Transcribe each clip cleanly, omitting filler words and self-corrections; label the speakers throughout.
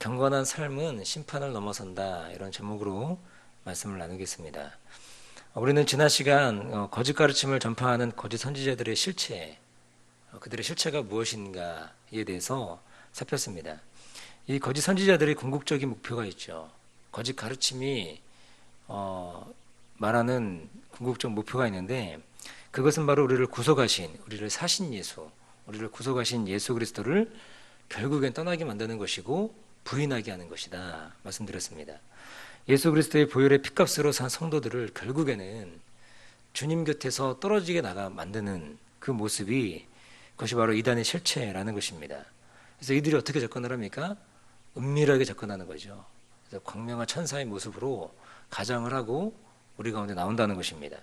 Speaker 1: 경건한 삶은 심판을 넘어선다, 이런 제목으로 말씀을 나누겠습니다. 우리는 지난 시간 거짓 가르침을 전파하는 거짓 선지자들의 실체, 그들의 실체가 무엇인가에 대해서 살폈습니다. 이 거짓 선지자들의 궁극적인 목표가 있죠. 거짓 가르침이 말하는 궁극적 목표가 있는데, 그것은 바로 우리를 구속하신, 우리를 사신 예수, 우리를 구속하신 예수 그리스도를 결국엔 떠나게 만드는 것이고 부인하게 하는 것이다 말씀드렸습니다. 예수 그리스도의 보혈의 피값으로 산 성도들을 결국에는 주님 곁에서 떨어지게 나가 만드는 그 모습이, 그것이 바로 이단의 실체라는 것입니다. 그래서 이들이 어떻게 접근을 합니까? 은밀하게 접근하는 거죠. 그래서 광명한 천사의 모습으로 가장을 하고 우리 가운데 나온다는 것입니다.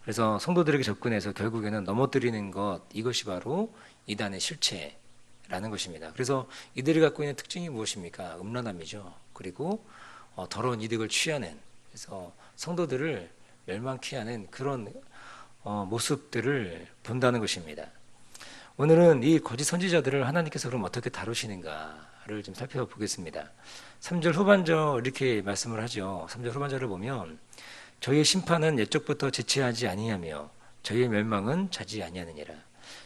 Speaker 1: 그래서 성도들에게 접근해서 결국에는 넘어뜨리는 것, 이것이 바로 이단의 실체라는 것입니다. 그래서 이들이 갖고 있는 특징이 무엇입니까? 음란함이죠. 그리고 더러운 이득을 취하는, 그래서 성도들을 멸망케 하는 그런 모습들을 본다는 것입니다. 오늘은 이 거짓 선지자들을 하나님께서 그럼 어떻게 다루시는가를 좀 살펴보겠습니다. 3절 후반절 이렇게 말씀을 하죠. 3절 후반절을 보면 저희의 심판은 옛적부터 지체하지 아니하며 저희의 멸망은 자지 아니하느니라.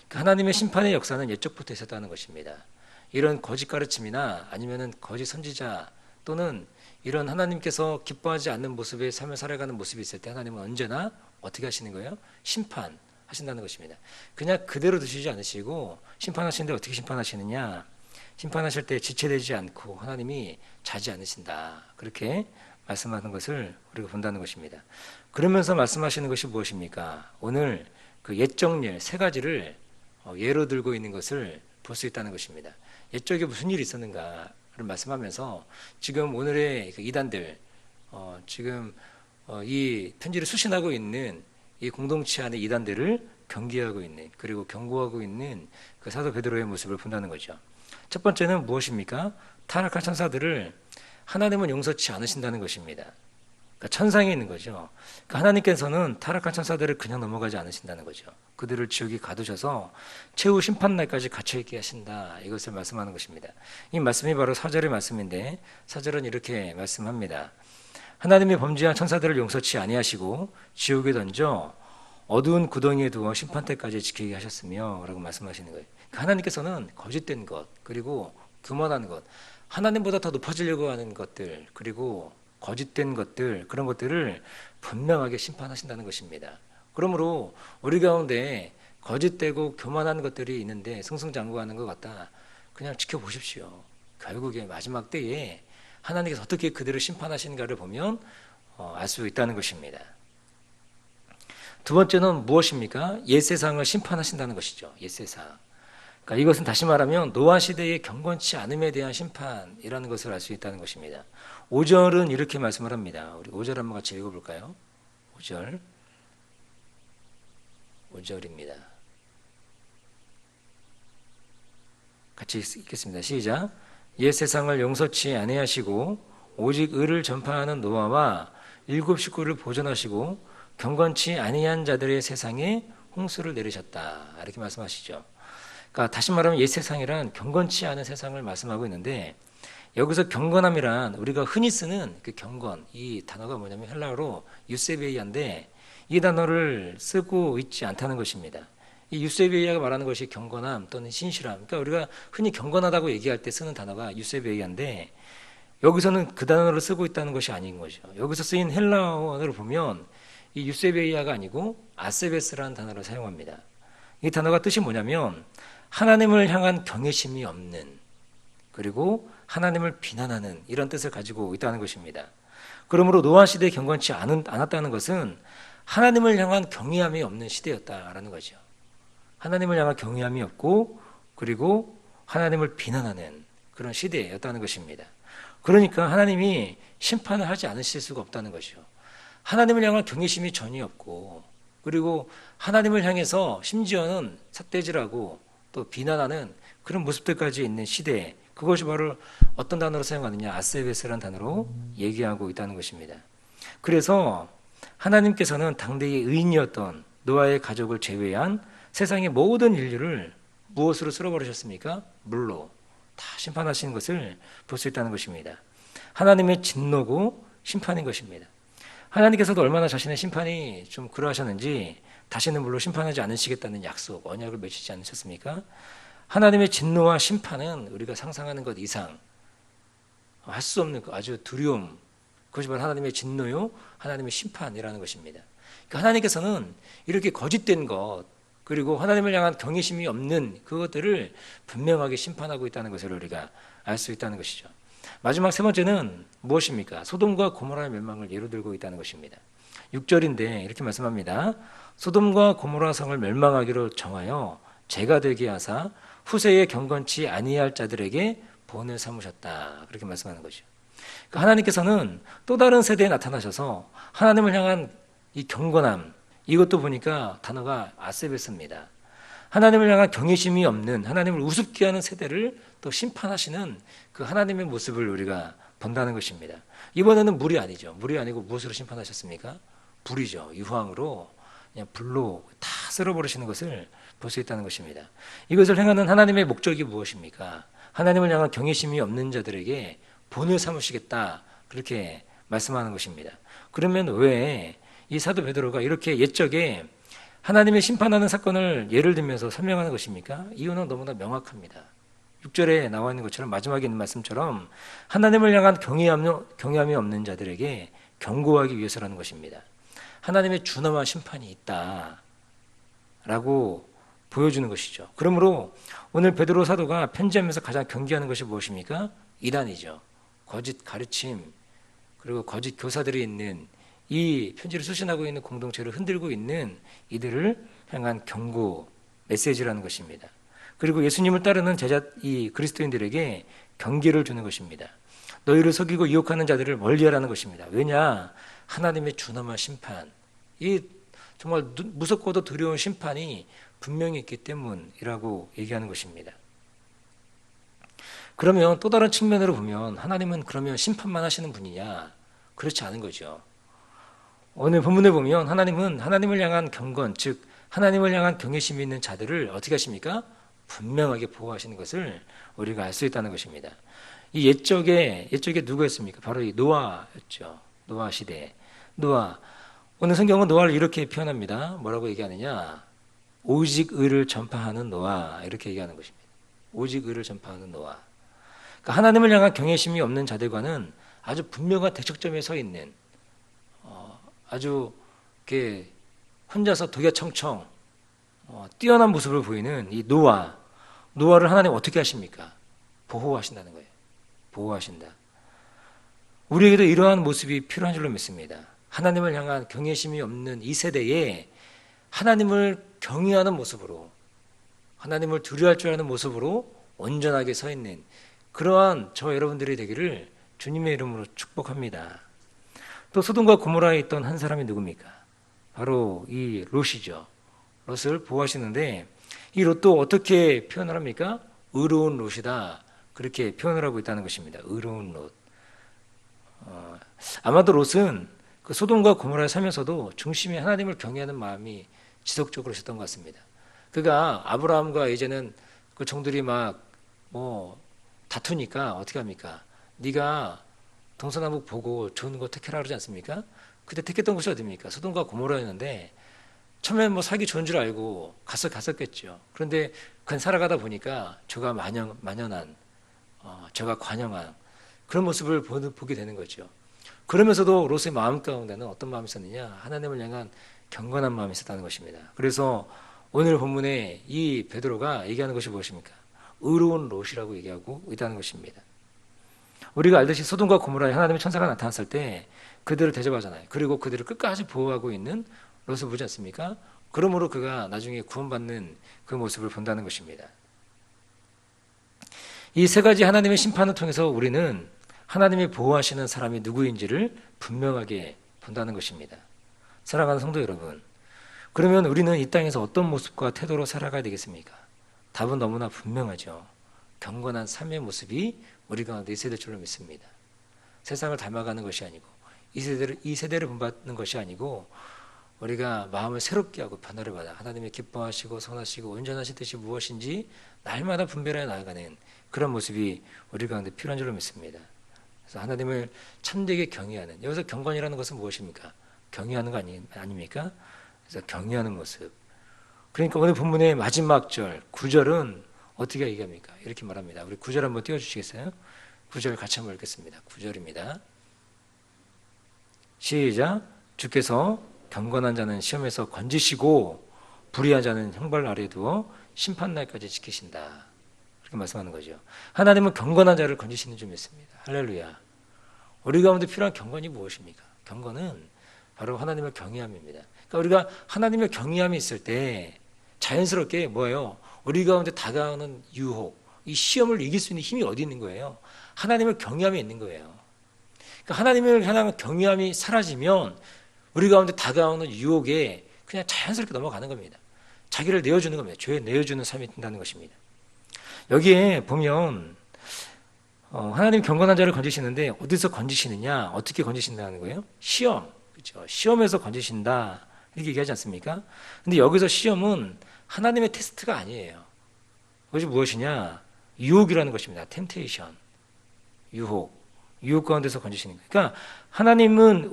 Speaker 1: 그러니까 하나님의 심판의 역사는 옛적부터 있었다는 것입니다. 이런 거짓 가르침이나 아니면은 거짓 선지자 또는 이런 하나님께서 기뻐하지 않는 모습의 삶을 살아가는 모습이 있을 때 하나님은 언제나 어떻게 하시는 거예요? 심판하신다는 것입니다. 그냥 그대로 두시지 않으시고, 심판하시는데 어떻게 심판하시느냐? 심판하실 때 지체되지 않고 하나님이 자지 않으신다, 그렇게 말씀하는 것을 우리가 본다는 것입니다. 그러면서 말씀하시는 것이 무엇입니까? 오늘 그 옛적 일 세 가지를 예로 들고 있는 것을 볼 수 있다는 것입니다. 옛적에 무슨 일이 있었는가를 말씀하면서 지금 오늘의 그 이단들, 지금 이 편지를 수신하고 있는 이 공동체 안의 이단들을 경계하고 있는, 그리고 경고하고 있는 그 사도 베드로의 모습을 본다는 거죠. 첫 번째는 무엇입니까? 타락한 천사들을 하나님은 용서치 않으신다는 것입니다. 그러니까 천상에 있는 거죠. 그러니까 하나님께서는 타락한 천사들을 그냥 넘어가지 않으신다는 거죠. 그들을 지옥에 가두셔서 최후 심판날까지 갇혀있게 하신다, 이것을 말씀하는 것입니다. 이 말씀이 바로 4절의 말씀인데, 4절은 이렇게 말씀합니다. 하나님이 범죄한 천사들을 용서치 아니하시고 지옥에 던져 어두운 구덩이에 두어 심판 때까지 지키게 하셨으며 라고 말씀하시는 거예요. 그러니까 하나님께서는 거짓된 것, 그리고 교만한 것, 하나님보다 더 높아지려고 하는 것들, 그리고 거짓된 것들, 그런 것들을 분명하게 심판하신다는 것입니다. 그러므로 우리 가운데 거짓되고 교만한 것들이 있는데 승승장구하는 것 같다, 그냥 지켜보십시오. 결국에 마지막 때에 하나님께서 어떻게 그들을 심판하시는가를 보면 알 수 있다는 것입니다. 두 번째는 무엇입니까? 옛세상을 심판하신다는 것이죠. 옛세상. 그러니까 이것은 다시 말하면 노아 시대의 경건치 않음에 대한 심판이라는 것을 알 수 있다는 것입니다. 5절은 이렇게 말씀을 합니다. 우리 5절 한번 같이 읽어볼까요? 5절입니다. 같이 읽겠습니다. 시작. 옛 세상을 용서치 아니하시고 오직 의를 전파하는 노아와 7 식구를 보존하시고 경건치 아니한 자들의 세상에 홍수를 내리셨다, 이렇게 말씀하시죠. 그러니까 다시 말하면 옛 세상이란 경건치 않은 세상을 말씀하고 있는데, 여기서 경건함이란 우리가 흔히 쓰는 그 경건, 이 단어가 뭐냐면 헬라어로 유세베이아인데, 이 단어를 쓰고 있지 않다는 것입니다. 이 유세베이아가 말하는 것이 경건함 또는 신실함, 그러니까 우리가 흔히 경건하다고 얘기할 때 쓰는 단어가 유세베이아인데, 여기서는 그 단어를 쓰고 있다는 것이 아닌 거죠. 여기서 쓰인 헬라어를 보면 이 유세베이아가 아니고 아세베스라는 단어를 사용합니다. 이 단어가 뜻이 뭐냐면 하나님을 향한 경외심이 없는, 그리고 하나님을 비난하는, 이런 뜻을 가지고 있다는 것입니다. 그러므로 노아 시대에 경건치 않았다는 것은 하나님을 향한 경외함이 없는 시대였다라는 거죠. 하나님을 향한 경외함이 없고, 그리고 하나님을 비난하는 그런 시대였다는 것입니다. 그러니까 하나님이 심판을 하지 않으실 수가 없다는 것이죠. 하나님을 향한 경외심이 전혀 없고, 그리고 하나님을 향해서 심지어는 삿대질하고 또 비난하는 그런 모습들까지 있는 시대, 그것이 바로 어떤 단어로 사용하느냐, 아세베스라는 단어로 얘기하고 있다는 것입니다. 그래서 하나님께서는 당대의 의인이었던 노아의 가족을 제외한 세상의 모든 인류를 무엇으로 쓸어버리셨습니까? 물로, 다 심판하시는 것을 볼 수 있다는 것입니다. 하나님의 진노고 심판인 것입니다. 하나님께서도 얼마나 자신의 심판이 좀 그러하셨는지 다시는 물론 심판하지 않으시겠다는 약속, 언약을 맺히지 않으셨습니까? 하나님의 진노와 심판은 우리가 상상하는 것 이상 할 수 없는 아주 두려움, 그것이 바로 하나님의 진노요, 하나님의 심판이라는 것입니다. 그러니까 하나님께서는 이렇게 거짓된 것, 그리고 하나님을 향한 경외심이 없는 그것들을 분명하게 심판하고 있다는 것을 우리가 알 수 있다는 것이죠. 마지막 세 번째는 무엇입니까? 소돔과 고모라의 멸망을 예로 들고 있다는 것입니다. 6절인데 이렇게 말씀합니다. 소돔과 고모라 성을 멸망하기로 정하여 죄가 되게 하사 후세에 경건치 아니할 자들에게 본을 삼으셨다. 그렇게 말씀하는 거죠. 그러니까 하나님께서는 또 다른 세대에 나타나셔서 하나님을 향한 이 경건함, 이것도 보니까 단어가 아세베스입니다. 하나님을 향한 경외심이 없는, 하나님을 우습게 하는 세대를 또 심판하시는 그 하나님의 모습을 우리가 본다는 것입니다. 이번에는 물이 아니죠. 물이 아니고 무엇으로 심판하셨습니까? 불이죠. 유황으로 그냥 불로 다 쓸어버리시는 것을 볼 수 있다는 것입니다. 이것을 행하는 하나님의 목적이 무엇입니까? 하나님을 향한 경외심이 없는 자들에게 본을 삼으시겠다, 그렇게 말씀하는 것입니다. 그러면 왜 이 사도 베드로가 이렇게 옛적에 하나님의 심판하는 사건을 예를 들면서 설명하는 것입니까? 이유는 너무나 명확합니다. 6절에 나와 있는 것처럼, 마지막에 있는 말씀처럼 하나님을 향한 경외함이 없는 자들에게 경고하기 위해서라는 것입니다. 하나님의 준엄한 심판이 있다라고 보여주는 것이죠. 그러므로 오늘 베드로 사도가 편지하면서 가장 경계하는 것이 무엇입니까? 이단이죠. 거짓 가르침, 그리고 거짓 교사들이 있는 이 편지를 수신하고 있는 공동체를 흔들고 있는 이들을 향한 경고 메시지라는 것입니다. 그리고 예수님을 따르는 이 그리스도인들에게 경계를 주는 것입니다. 너희를 속이고 유혹하는 자들을 멀리하라는 것입니다. 왜냐? 하나님의 준엄한 심판, 이 정말 무섭고도 두려운 심판이 분명히 있기 때문이라고 얘기하는 것입니다. 그러면 또 다른 측면으로 보면 하나님은 그러면 심판만 하시는 분이냐? 그렇지 않은 거죠. 오늘 본문에 보면 하나님은 하나님을 향한 경건, 즉 하나님을 향한 경외심이 있는 자들을 어떻게 하십니까? 분명하게 보호하시는 것을 우리가 알 수 있다는 것입니다. 이 옛적에 누구였습니까? 바로 이 노아였죠. 노아 시대. 노아. 오늘 성경은 노아를 이렇게 표현합니다. 뭐라고 얘기하느냐? 오직 의를 전파하는 노아, 이렇게 얘기하는 것입니다. 오직 의를 전파하는 노아. 그러니까 하나님을 향한 경외심이 없는 자들과는 아주 분명한 대척점에 서 있는, 아주 이렇게 혼자서 독야청청 뛰어난 모습을 보이는 이 노아를 하나님 어떻게 하십니까? 보호하신다는 거예요. 보호하신다. 우리에게도 이러한 모습이 필요한 줄로 믿습니다. 하나님을 향한 경외심이 없는 이 세대에 하나님을 경외하는 모습으로, 하나님을 두려워할 줄 아는 모습으로 온전하게 서 있는 그러한 저 여러분들이 되기를 주님의 이름으로 축복합니다. 또 소돔과 고모라에 있던 한 사람이 누굽니까? 바로 이 롯이죠. 롯을 보호하시는데 이 롯도 어떻게 표현을 합니까? 의로운 롯이다, 그렇게 표현을 하고 있다는 것입니다. 의로운 롯. 아마도 롯은 그 소돔과 고모라에 살면서도 중심에 하나님을 경외하는 마음이 지속적으로 있었던 것 같습니다. 그가 아브라함과 이제는 그 종들이 막 다투니까 어떻게 합니까? 네가 동서남북 보고 좋은 거 택해라 그러지 않습니까? 그때 택했던 곳이 어디입니까? 소돔과 고모라였는데 처음엔 살기 좋은 줄 알고 갔었겠죠. 그런데 그냥 살아가다 보니까 저가 만연한, 저가 관영한 그런 모습을 보게 되는 거죠. 그러면서도 롯의 마음 가운데는 어떤 마음이 있었느냐? 하나님을 향한 경건한 마음이 있었다는 것입니다. 그래서 오늘 본문에 이 베드로가 얘기하는 것이 무엇입니까? 의로운 롯이라고 얘기하고 있다는 것입니다. 우리가 알듯이 소돔과 고모라에 하나님의 천사가 나타났을 때 그들을 대접하잖아요. 그리고 그들을 끝까지 보호하고 있는 롯을 보지 않습니까? 그러므로 그가 나중에 구원받는 그 모습을 본다는 것입니다. 이 세 가지 하나님의 심판을 통해서 우리는 하나님이 보호하시는 사람이 누구인지를 분명하게 본다는 것입니다. 사랑하는 성도 여러분, 그러면 우리는 이 땅에서 어떤 모습과 태도로 살아가야 되겠습니까? 답은 너무나 분명하죠. 경건한 삶의 모습이 우리 가운데 있어야 될 줄로 믿습니다. 세상을 닮아가는 것이 아니고 이 세대를 본받는 것이 아니고 우리가 마음을 새롭게 하고 변화를 받아 하나님의 기뻐하시고 선하시고 온전하신 뜻이 무엇인지 날마다 분별해 나아가는 그런 모습이 우리 가운데 필요한 줄로 믿습니다. 그래서 하나님을 참되게 경외하는, 여기서 경건이라는 것은 무엇입니까? 경외하는 거 아닙니까? 그래서 경외하는 모습. 그러니까 오늘 본문의 마지막 절 9절은 어떻게 얘기합니까? 이렇게 말합니다. 우리 9절 한번 띄워주시겠어요? 9절 같이 한번 읽겠습니다. 9절입니다. 시작. 주께서 경건한 자는 시험에서 건지시고 불의한 자는 형벌 아래 두어 심판날까지 지키신다. 그렇게 말씀하는 거죠. 하나님은 경건한 자를 건지시는 줄 믿습니다. 할렐루야. 우리 가운데 필요한 경건이 무엇입니까? 경건은 바로 하나님을 경외함입니다. 그러니까 우리가 하나님의 경외함이 있을 때 자연스럽게 뭐예요? 우리 가운데 다가오는 유혹, 이 시험을 이길 수 있는 힘이 어디 있는 거예요? 하나님을 경외함이 있는 거예요. 그러니까 하나님을 향한 경외함이 사라지면 우리 가운데 다가오는 유혹에 그냥 자연스럽게 넘어가는 겁니다. 자기를 내어주는 겁니다. 죄에 내어주는 삶이 된다는 것입니다. 여기에 보면 하나님 경건한 자를 건지시는데 어디서 건지시느냐? 어떻게 건지신다는 거예요? 시험. 그렇죠? 시험에서 건지신다. 이렇게 얘기하지 않습니까? 근데 여기서 시험은 하나님의 테스트가 아니에요. 그것이 무엇이냐? 유혹이라는 것입니다. 템테이션. 유혹 가운데서 건지시는 거예요. 그러니까 하나님은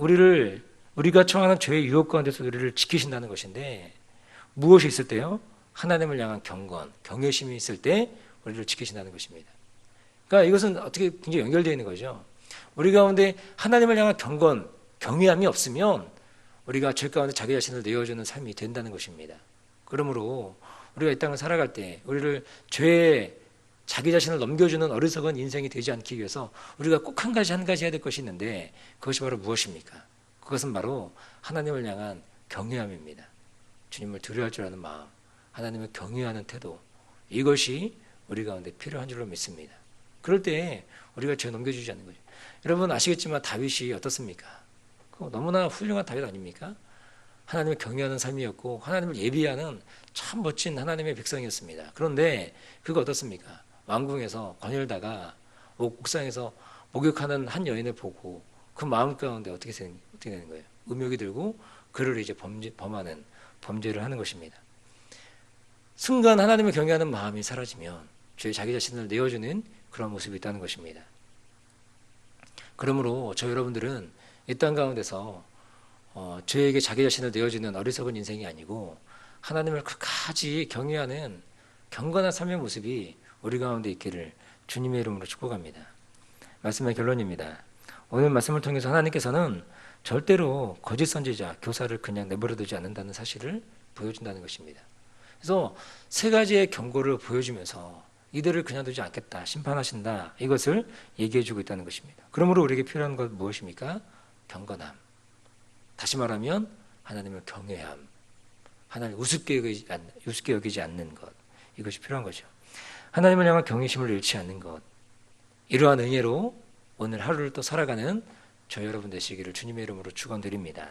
Speaker 1: 우리가 처하는 죄의 유혹 가운데서 우리를 지키신다는 것인데 무엇이 있을 때요? 하나님을 향한 경건, 경외심이 있을 때 우리를 지키신다는 것입니다. 그러니까 이것은 어떻게 굉장히 연결되어 있는 거죠. 우리 가운데 하나님을 향한 경건, 경외함이 없으면 우리가 죄 가운데 자기 자신을 내어주는 삶이 된다는 것입니다. 그러므로 우리가 이 땅을 살아갈 때 우리를 죄에 자기 자신을 넘겨주는 어리석은 인생이 되지 않기 위해서 우리가 꼭 한 가지 해야 될 것이 있는데 그것이 바로 무엇입니까? 그것은 바로 하나님을 향한 경외함입니다. 주님을 두려워할 줄 아는 마음, 하나님을 경외하는 태도, 이것이 우리 가운데 필요한 줄로 믿습니다. 그럴 때 우리가 죄 넘겨주지 않는 거죠. 여러분 아시겠지만 다윗이 어떻습니까? 너무나 훌륭한 다윗 아닙니까? 하나님을 경외하는 삶이었고 하나님을 예비하는 참 멋진 하나님의 백성이었습니다. 그런데 그거 어떻습니까? 왕궁에서 거닐다가 옥상에서 목욕하는 한 여인을 보고 그 마음 가운데 어떻게 되는 거예요? 음욕이 들고 그를 이제 범하는 범죄를 하는 것입니다. 순간 하나님을 경외하는 마음이 사라지면 죄에 자기 자신을 내어주는 그런 모습이 있다는 것입니다. 그러므로 저 여러분들은 이 땅 가운데서 죄에게 자기 자신을 내어주는 어리석은 인생이 아니고 하나님을 끝까지 경외하는 경건한 삶의 모습이 우리 가운데 있기를 주님의 이름으로 축복합니다. 말씀의 결론입니다. 오늘 말씀을 통해서 하나님께서는 절대로 거짓 선지자, 교사를 그냥 내버려두지 않는다는 사실을 보여준다는 것입니다. 그래서 세 가지의 경고를 보여주면서 이들을 그냥 두지 않겠다, 심판하신다, 이것을 얘기해주고 있다는 것입니다. 그러므로 우리에게 필요한 것 무엇입니까? 경건함. 다시 말하면 하나님을 경외함, 하나님을 우습게 여기지 않는 것, 이것이 필요한 거죠. 하나님을 향한 경외심을 잃지 않는 것, 이러한 은혜로 오늘 하루를 또 살아가는 저 여러분 되시기를 주님의 이름으로 축원드립니다.